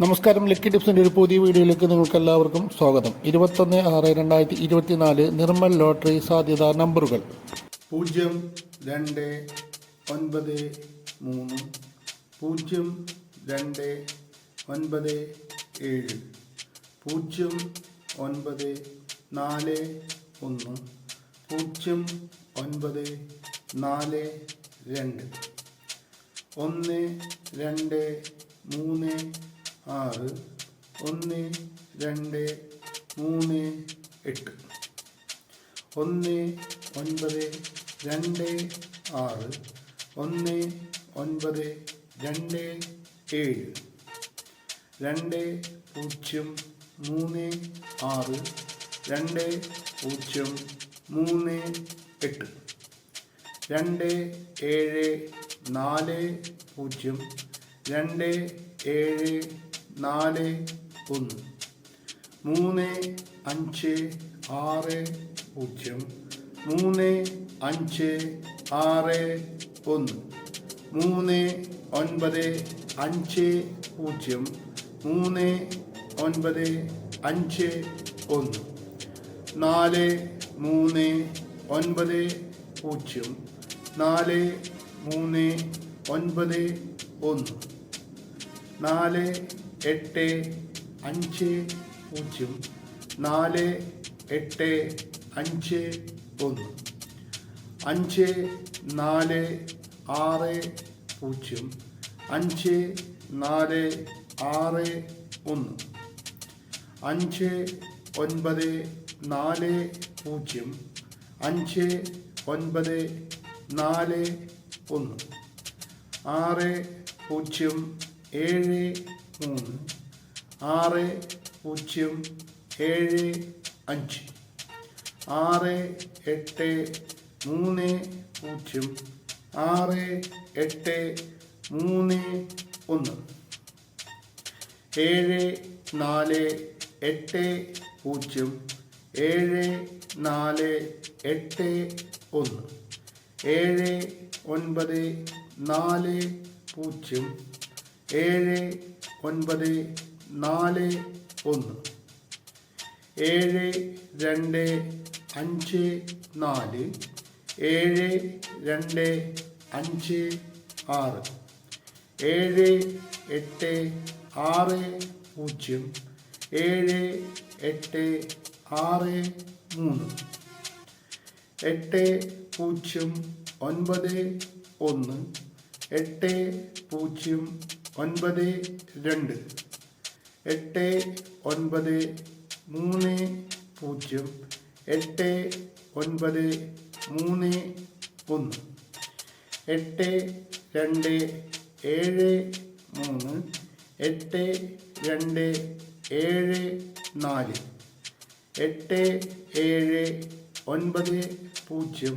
നമസ്കാരം. ലക്കി ടിപ്സിൻ്റെ ഒരു പുതിയ വീഡിയോയിലേക്ക് നിങ്ങൾക്ക് എല്ലാവർക്കും സ്വാഗതം. 21/6/2024 നിർമ്മൽ ലോട്ടറി സാധ്യതാ നമ്പറുകൾ 0, 2, 9, 3, 0, 2, 9, 7, 0, 9, 4, 1, 0, 9, 4, 2, 1, 2, 3, 6, 1, 2, 3, 8, 1, 9, 2, 6, 1, 9, 2, 7, 2, 0, 3, 6, 2, 0, 3, 8, 2, 7, 4, 0, 2, 7, 4, 1, 3, 5, 6, 0, 3, 5, 6, 1, 3, 9, 5, 0, 3, 9, 5, 1, 4, 3, 9, 0, 4, 3, 9, 1, 4, 8, 5, 0, 4, 8, 5, 1, 5, 4, 6, 0, 5, 4, 6, 1, 5, 9, 4, 0, 5, 9, 4, 1, 6, 0, 7, 3, 6, 0, 7, 5, 6, 8, 3, 0, 6, 8, 3, 1, 7, 4, 8, 0, 7, 4, 8, 1, 7, 9, 4, 0, 7, 9, 4, 1, 7, 2, 5, 4, 7, 2, 5, 6, 7, 8, 6, 0, 7, 8, 6, 3, 8, 0, 9, 1, 8, 0, 9, 2, 8, 9, 3, 0, 8, 9, 3, 1, 8, 2, 7, 3, 8, 2, 7, 4, 8, 7, 9, 0, 8, 7, 9, 1, 9, 2, 5, 7, 9, 2, 5, 8, 9, 8, 3, 5, 9, 8, 3, 6, 9,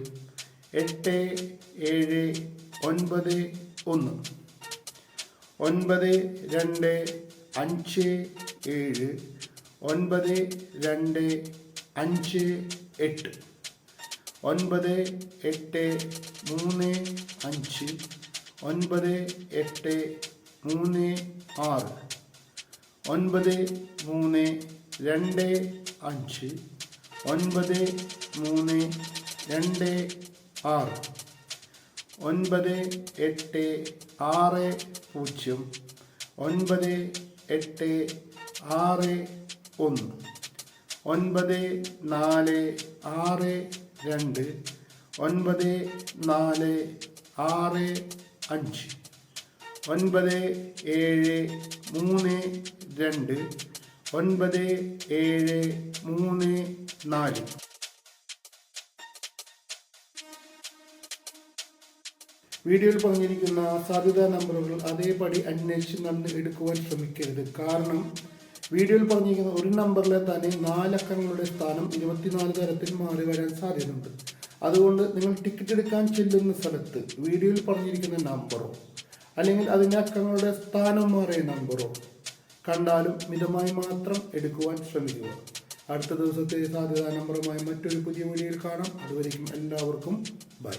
3, 2, 5, 9, 3, 2, 6, 9, 8, 6, 0, 9, 8, 6, 1, 9, 4, 6, 2, 9, 4, 6, 5, 9, 7, 3, 2, 9, 7, 3, 4. വീഡിയോയിൽ പറഞ്ഞിരിക്കുന്ന സാധ്യതാ നമ്പറുകൾ അതേപടി അന്വേഷിച്ച് നടന്ന് എടുക്കുവാൻ ശ്രമിക്കരുത്. കാരണം വീഡിയോയിൽ പറഞ്ഞിരിക്കുന്ന ഒരു നമ്പറിലെ തന്നെ 4 അക്കങ്ങളുടെ സ്ഥാനം 24 തരത്തിൽ മാറി വരാൻ സാധ്യതയുണ്ട്. അതുകൊണ്ട് നിങ്ങൾ ടിക്കറ്റ് എടുക്കാൻ ചെല്ലുന്ന സ്ഥലത്ത് വീഡിയോയിൽ പറഞ്ഞിരിക്കുന്ന നമ്പറോ അല്ലെങ്കിൽ അതിൻ്റെ അക്കങ്ങളുടെ സ്ഥാനം മാറിയ നമ്പറോ കണ്ടാലും മിതമായി മാത്രം എടുക്കുവാൻ ശ്രമിക്കുക. അടുത്ത ദിവസത്തെ സാധ്യതാ നമ്പറുമായി മറ്റൊരു പുതിയ വീഡിയോയിൽ കാണാം. അതുവരെയും എല്ലാവർക്കും ബൈ.